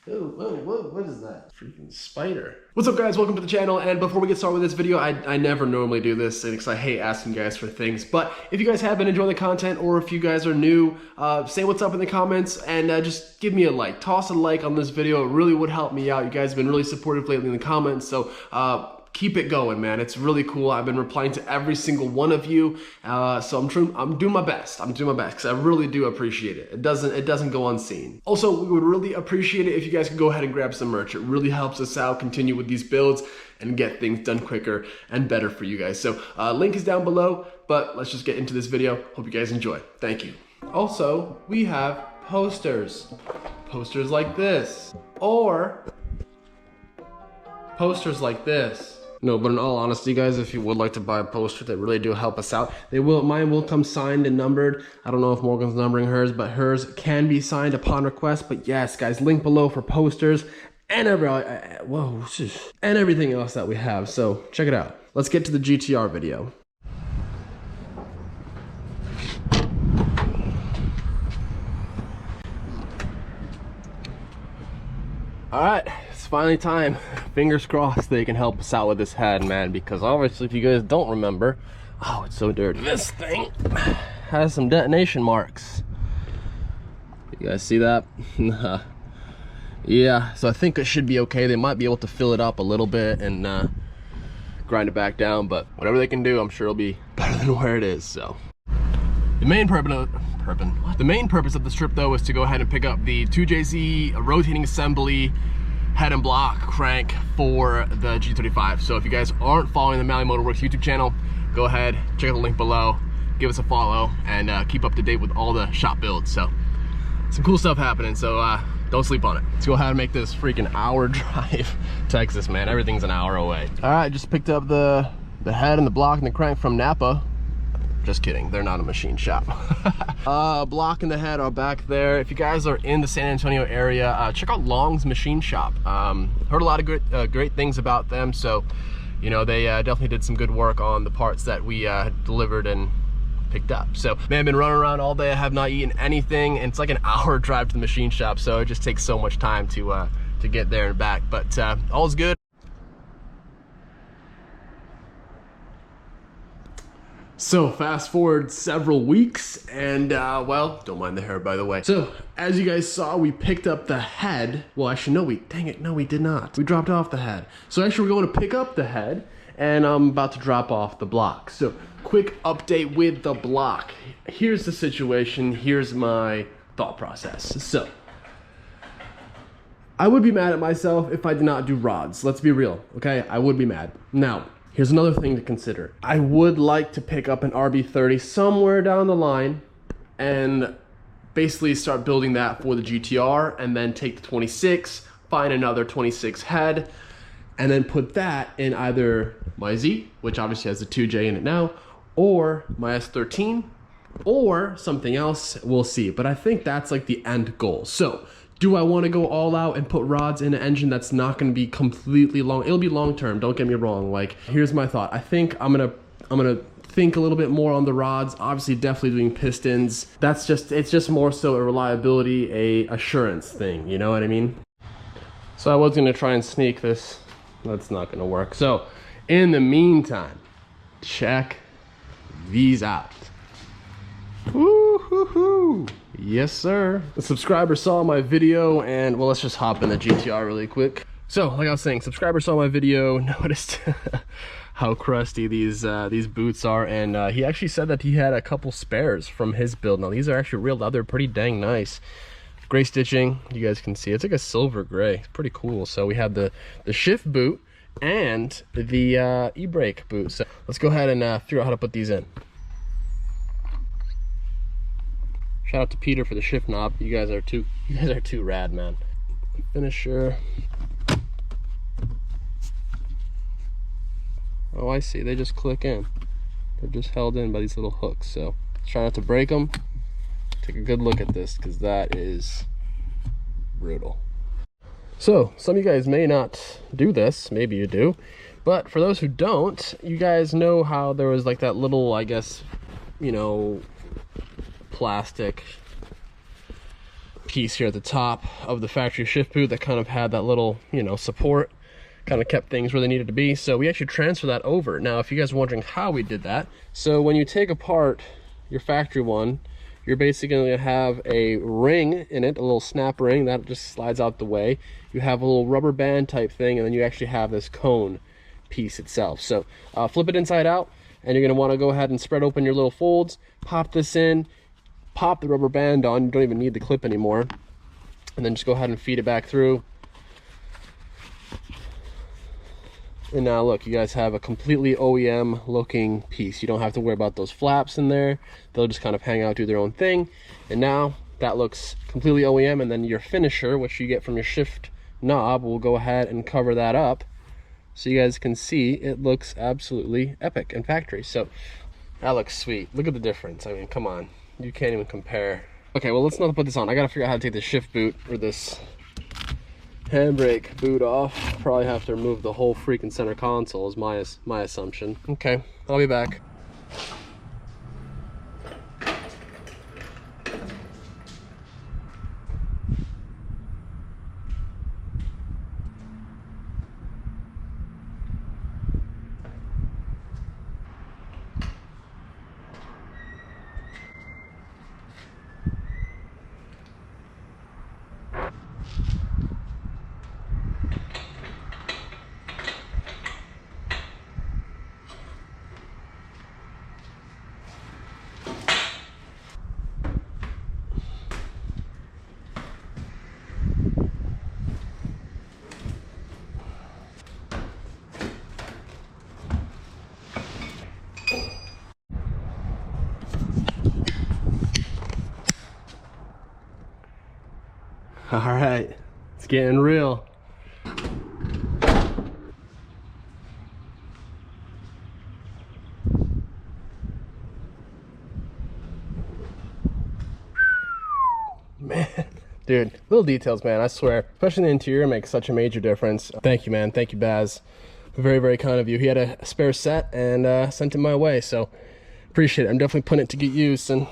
Whoa, what is that? Freaking spider. What's up, guys? Welcome to the channel. And before we get started with this video, I never normally do this because I hate asking guys for things. But if you guys have been enjoying the content, or if you guys are new, say what's up in the comments and just give me a like. Toss a like on this video. It really would help me out. You guys have been really supportive lately in the comments. So keep it going, man. It's really cool. I've been replying to every single one of you, so I'm doing my best. I'm doing my best because I really do appreciate it. It doesn't go unseen. Also, we would really appreciate it if you guys could go ahead and grab some merch. It really helps us out continue with these builds and get things done quicker and better for you guys. So link is down below, but let's just get into this video. Hope you guys enjoy. Thank you. Also, we have posters like this, or posters like this. No, but in all honesty, guys, if you would like to buy a poster, they really do help us out. Mine will come signed and numbered. I don't know if Morgan's numbering hers, but hers can be signed upon request. But yes, guys, link below for posters and everything else that we have. So check it out. Let's get to the GTR video. All right, it's finally time. Fingers crossed they can help us out with this head, man, because obviously if you guys don't remember, oh, it's so dirty. This thing has some detonation marks. You guys see that? Yeah, so I think it should be okay. They might be able to fill it up a little bit and grind it back down, but whatever they can do, I'm sure it'll be better than where it is. So the main purpose of this trip, though, is to go ahead and pick up the 2JZ rotating assembly head and block crank for the G35. So if you guys aren't following the Mally Motorworks YouTube channel, go ahead, check out the link below, give us a follow, and keep up to date with all the shop builds. So some cool stuff happening, so don't sleep on it. Let's go ahead and make this freaking hour drive Texas, man. Everything's an hour away. All right, just picked up the head and the block and the crank from Napa. Just kidding, they're not a machine shop. Block and the head are back there. If you guys are in the San Antonio area, check out Long's Machine Shop. Heard a lot of great things about them, so you know, they definitely did some good work on the parts that we delivered and picked up. So man, I've been running around all day. I have not eaten anything, and it's like an hour drive to the machine shop, so it just takes so much time to get there and back, but all's good. So fast forward several weeks, and well, don't mind the hair, by the way. So as you guys saw, we picked up the head. Well, actually, no, we did not. We dropped off the head. So actually, we're going to pick up the head, and I'm about to drop off the block. So quick update with the block. Here's the situation. Here's my thought process. So I would be mad at myself if I did not do rods. Let's be real, okay? I would be mad. Now, here's another thing to consider. I would like to pick up an RB30 somewhere down the line and basically start building that for the GTR, and then take the 26, find another 26 head, and then put that in either my Z, which obviously has the 2J in it now, or my S13, or something else. We'll see. But I think that's like the end goal. So do I want to go all out and put rods in an engine that's not going to be completely long? It'll be long term, don't get me wrong. Like, here's my thought. I think I'm gonna think a little bit more on the rods. Obviously, definitely doing pistons. It's just more so a reliability, a assurance thing. You know what I mean? So I was gonna try and sneak this. That's not gonna work. So in the meantime, check these out. Woo-hoo-hoo. Yes, sir. A subscriber saw my video, and well, let's just hop in the GTR really quick. So like I was saying, subscriber saw my video, noticed how crusty these boots are, and he actually said that he had a couple spares from his build. Now these are actually real leather, pretty dang nice. Gray stitching, you guys can see. It's like a silver gray. It's pretty cool. So we have the shift boot and the e-brake boot. So let's go ahead and figure out how to put these in. Shout out to Peter for the shift knob. You guys are too rad, man. Finisher. Oh, I see. They just click in. They're just held in by these little hooks. So try not to break them. Take a good look at this, because that is brutal. So some of you guys may not do this. Maybe you do. But for those who don't, you guys know how there was like that little, I guess, you know, plastic piece here at the top of the factory shift boot that kind of had that little, you know, support, kind of kept things where they needed to be. So we actually transfer that over. Now, if you guys are wondering how we did that, so when you take apart your factory one, you're basically going to have a ring in it, a little snap ring that just slides out the way. You have a little rubber band type thing, and then you actually have this cone piece itself. So flip it inside out, and you're going to want to go ahead and spread open your little folds, pop this in, pop the rubber band on. You don't even need the clip anymore, and then just go ahead and feed it back through. And now look, you guys have a completely OEM looking piece. You don't have to worry about those flaps in there. They'll just kind of hang out, do their own thing. And now that looks completely OEM, and then your finisher, which you get from your shift knob, will go ahead and cover that up. So you guys can see it looks absolutely epic and factory. So that looks sweet. Look at the difference. I mean, come on. You can't even compare. Okay, well, let's not put this on. I gotta figure out how to take the shift boot or this handbrake boot off. Probably have to remove the whole freaking center console is my assumption. Okay, I'll be back. All right, it's getting real. Man, dude, little details, man, I swear. Especially in the interior makes such a major difference. Thank you, man. Thank you, Baz. Very, very kind of you. He had a spare set and sent it my way, so appreciate it. I'm definitely putting it to get used and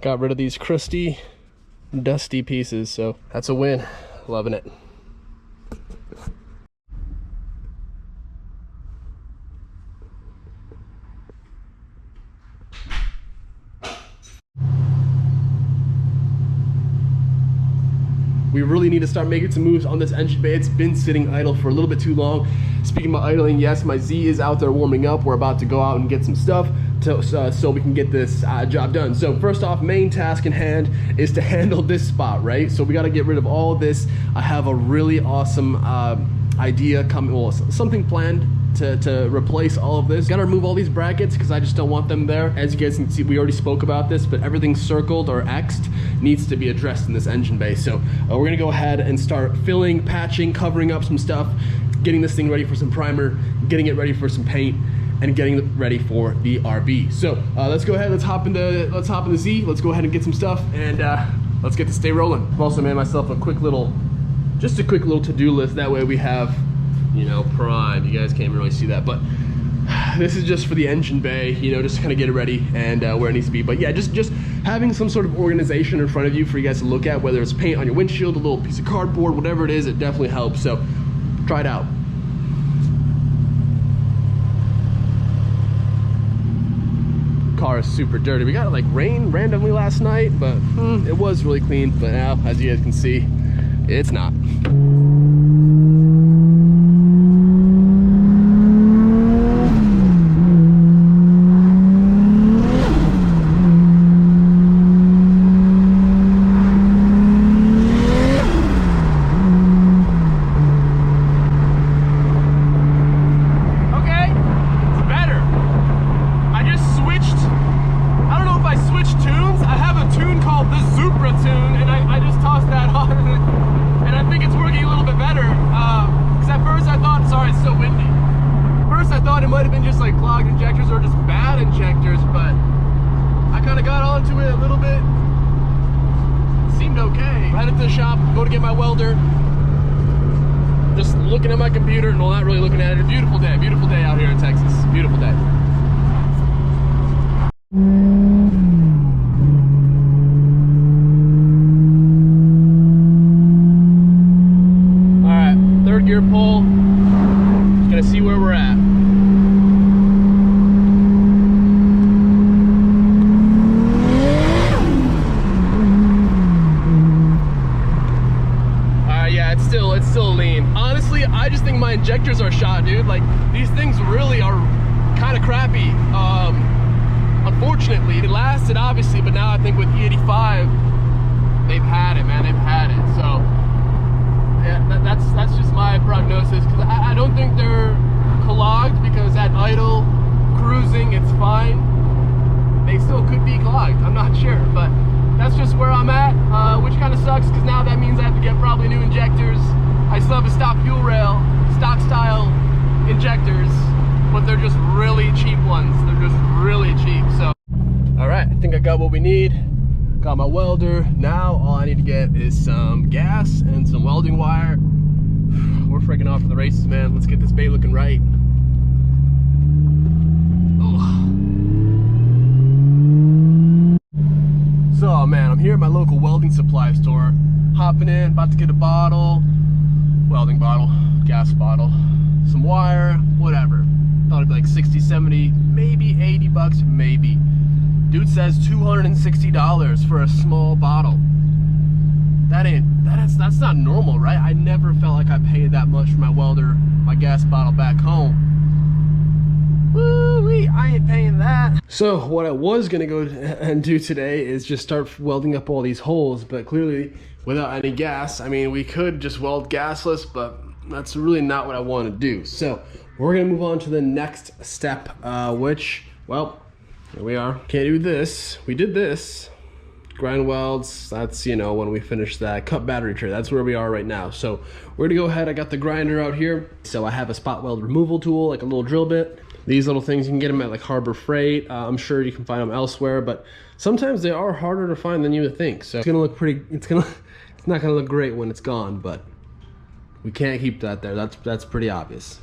got rid of these crusty, dusty pieces, so that's a win. Loving it. We really need to start making some moves on this engine bay. It's been sitting idle for a little bit too long. Speaking about idling, yes, my Z is out there warming up. We're about to go out and get some stuff so we can get this job done. So first off, main task in hand is to handle this spot, right? So we got to get rid of all this. I have a really awesome idea coming, well, something planned to replace all of this. Gotta remove all these brackets because I just don't want them there. As you guys can see, we already spoke about this, but everything circled or X'd needs to be addressed in this engine bay. So we're gonna go ahead and start filling, patching, covering up some stuff, getting this thing ready for some primer, getting it ready for some paint, and getting it ready for the RB. So let's go ahead, let's hop in the Z, let's go ahead and get some stuff, and let's get this day rolling. I've also made myself a quick little to-do list. That way we have, you know, prime. You guys can't really see that, but this is just for the engine bay, you know, just to kind of get it ready and where it needs to be. But yeah, just having some sort of organization in front of you for you guys to look at, whether it's paint on your windshield, a little piece of cardboard, whatever it is, it definitely helps. So try it out. Car is super dirty. We got like rain randomly last night, but it was really clean. But now, as you guys can see, it's not. Go to get my welder. Just looking at my computer, no, not really looking at it. Beautiful day out here in Texas. Beautiful day. gear pull. Just gonna see where we're at. Yeah, it's still lean. Honestly, I just think my injectors are shot, dude. Like, these things really are kind of crappy. Unfortunately, it lasted obviously, but now I think with E85, they've had it, man. They've had it. So yeah, that's just my prognosis, because I don't think they're clogged, because at idle cruising it's fine. They still could be clogged, I'm not sure, but that's just where I'm at, which kind of sucks, because now that means I have to get probably new injectors. I still have a stock fuel rail, stock style injectors, but they're just really cheap ones. They're just really cheap. So all right, I think I got what we need. Got my welder. Now all I need to get is some gas and some welding wire. We're freaking off for the races, man. Let's get this bay looking right. So man, I'm here at my local welding supply store. Hopping in, about to get a bottle, welding bottle, gas bottle, some wire, whatever. Thought it'd be like 60, 70, maybe 80 bucks, maybe. Dude says $260 for a small bottle. That's not normal, right? I never felt like I paid that much for my welder, my gas bottle back home. Woo-wee, I ain't paying that. So what I was gonna go and do today is just start welding up all these holes, but clearly without any gas, I mean, we could just weld gasless, but that's really not what I want to do. So we're gonna move on to the next step, which, well, here we are. Can't do this. We did this. Grind welds, that's, you know, when we finish that cut battery tray. That's where we are right now. So we're gonna go ahead. I got the grinder out here. So I have a spot weld removal tool, like a little drill bit. These little things, you can get them at like Harbor Freight. I'm sure you can find them elsewhere, but sometimes they are harder to find than you would think. So it's gonna look pretty, it's not gonna look great when it's gone, but we can't keep that there. That's pretty obvious.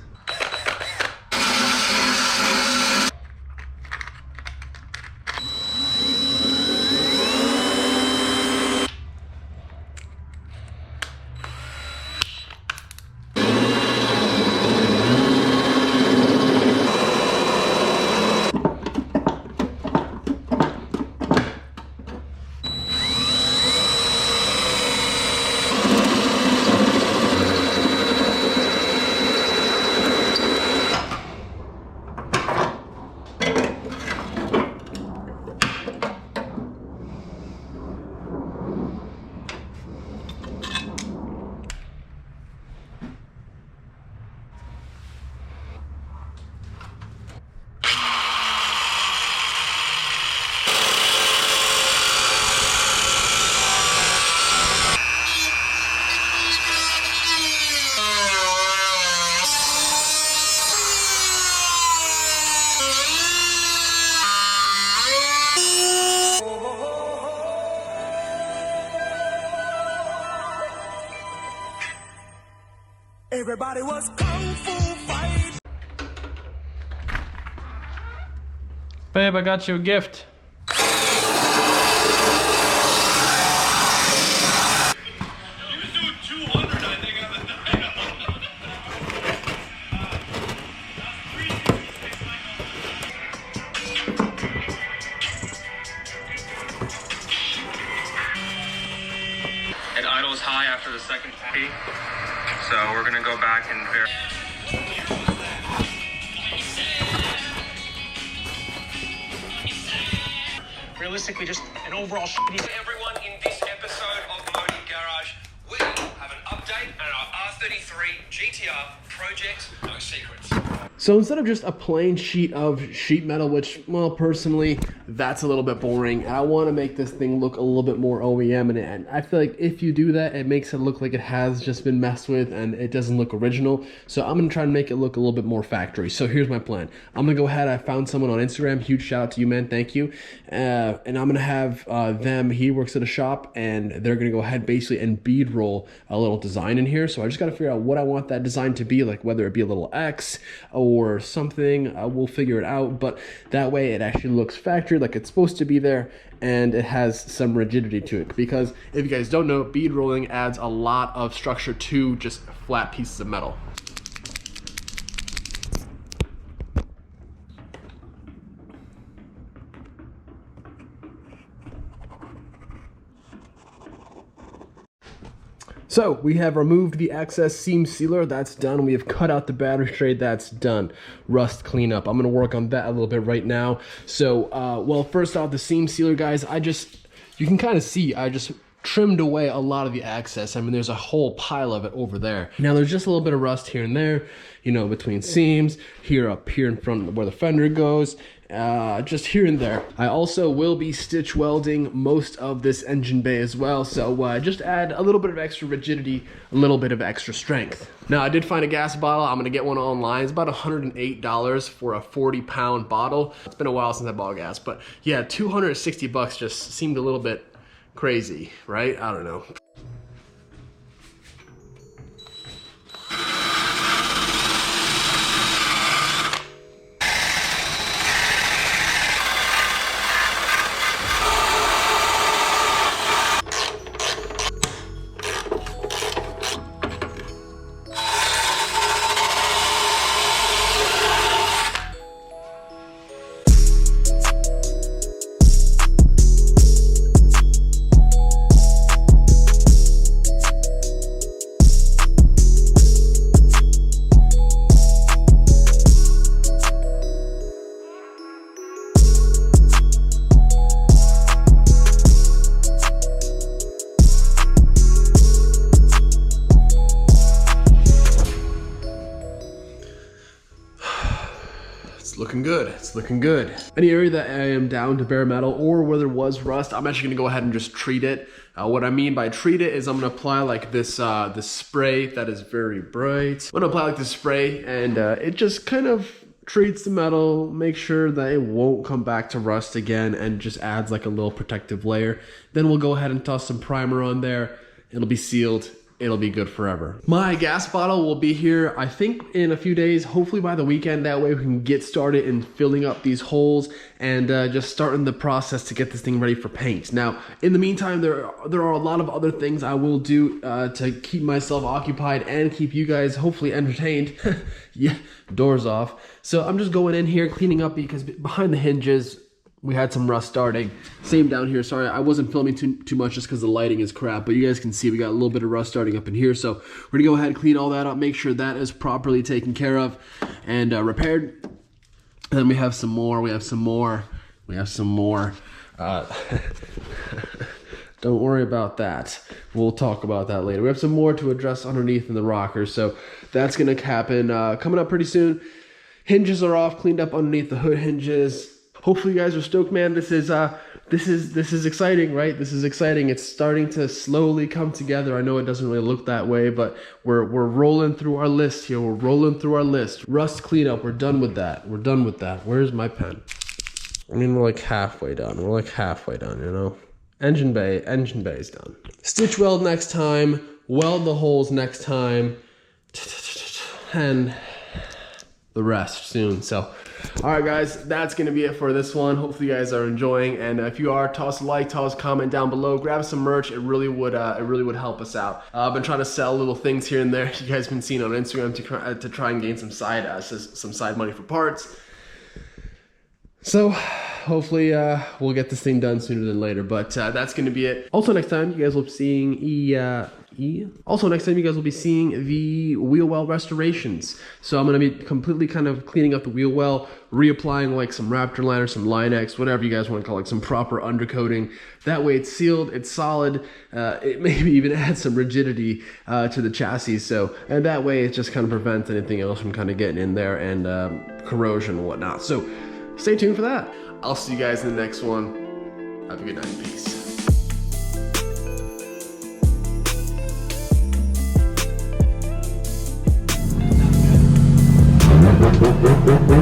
Everybody was kung fu fight. Babe, I got you a gift. It idles high after the second P, so we're gonna go back and verify. Realistically, just an overall shitty. Everyone, in this episode of Motive Garage, we have an update on our R32 GTR project. No secrets. So instead of just a plain sheet of sheet metal, which, well, personally, that's a little bit boring, and I want to make this thing look a little bit more OEM, and I feel like if you do that, it makes it look like it has just been messed with and it doesn't look original. So I'm going to try and make it look a little bit more factory. So here's my plan. I'm going to go ahead. I found someone on Instagram. Huge shout out to you, man. Thank you. And I'm going to have them, he works at a shop, and they're going to go ahead basically and bead roll a little design in here. So I just got to figure out what I want that design to be, like whether it be a little X, or or something. We'll figure it out, but that way it actually looks factory like it's supposed to be there, and it has some rigidity to it. Because if you guys don't know, bead rolling adds a lot of structure to just flat pieces of metal. So we have removed the excess seam sealer, that's done. We have cut out the battery tray, that's done. Rust cleanup, I'm gonna work on that a little bit right now. So, well, first off, the seam sealer, guys, you can kind of see, I just trimmed away a lot of the excess. I mean, there's a whole pile of it over there. Now there's just a little bit of rust here and there, you know, between seams, here up here in front where the fender goes, just here and there. I also will be stitch welding most of this engine bay as well, so just add a little bit of extra rigidity, a little bit of extra strength. Now I did find a gas bottle. I'm gonna get one online. It's about $108 for a 40-pound bottle. It's been a while since I bought gas, but yeah, 260 bucks just seemed a little bit crazy, right? I don't know. Looking good, it's looking good. Any area that I am down to bare metal or where there was rust, I'm actually gonna go ahead and just treat it. What I mean by treat it is I'm gonna apply like this spray that is very bright. I'm gonna apply like this spray, and it just kind of treats the metal, make sure that it won't come back to rust again, and just adds like a little protective layer. Then we'll go ahead and toss some primer on there. It'll be sealed. It'll be good forever. My gas bottle will be here, I think, in a few days, hopefully by the weekend. That way we can get started in filling up these holes and just starting the process to get this thing ready for paint. Now, in the meantime, there are a lot of other things I will do to keep myself occupied and keep you guys hopefully entertained. Yeah, doors off. So I'm just going in here, cleaning up, because behind the hinges, we had some rust starting. Same down here. Sorry, I wasn't filming too much just because the lighting is crap, but you guys can see we got a little bit of rust starting up in here. So we're gonna go ahead and clean all that up, make sure that is properly taken care of and repaired. And then we have some more, we have some more, we have some more. Don't worry about that. We'll talk about that later. We have some more to address underneath in the rocker. So that's gonna happen coming up pretty soon. Hinges are off, cleaned up underneath the hood hinges. Hopefully you guys are stoked, man. This is exciting, right? This is exciting. It's starting to slowly come together. I know it doesn't really look that way, but we're rolling through our list here. We're rolling through our list. Rust cleanup, we're done with that. We're done with that. Where's my pen? I mean, we're like halfway done. We're like halfway done, you know? Engine bay is done. Stitch weld next time, weld the holes next time, and the rest soon. So, all right, guys, that's gonna be it for this one. Hopefully you guys are enjoying, and if you are, toss a like, toss a comment down below, grab some merch. It really would help us out. I've been trying to sell little things here and there. You guys have been seeing on Instagram to try and gain some side money for parts. So hopefully we'll get this thing done sooner than later, but that's gonna be it. Also, next time you guys will be seeing Also, next time you guys will be seeing the wheel well restorations. So I'm going to be completely kind of cleaning up the wheel well, reapplying like some Raptor liner, some Line-X, whatever you guys want to call it, some proper undercoating. That way it's sealed, it's solid, it maybe even adds some rigidity to the chassis. So, and that way it just kind of prevents anything else from kind of getting in there and corrosion and whatnot. So stay tuned for that. I'll see you guys in the next one. Have a good night. Peace.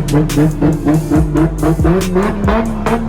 Thank you.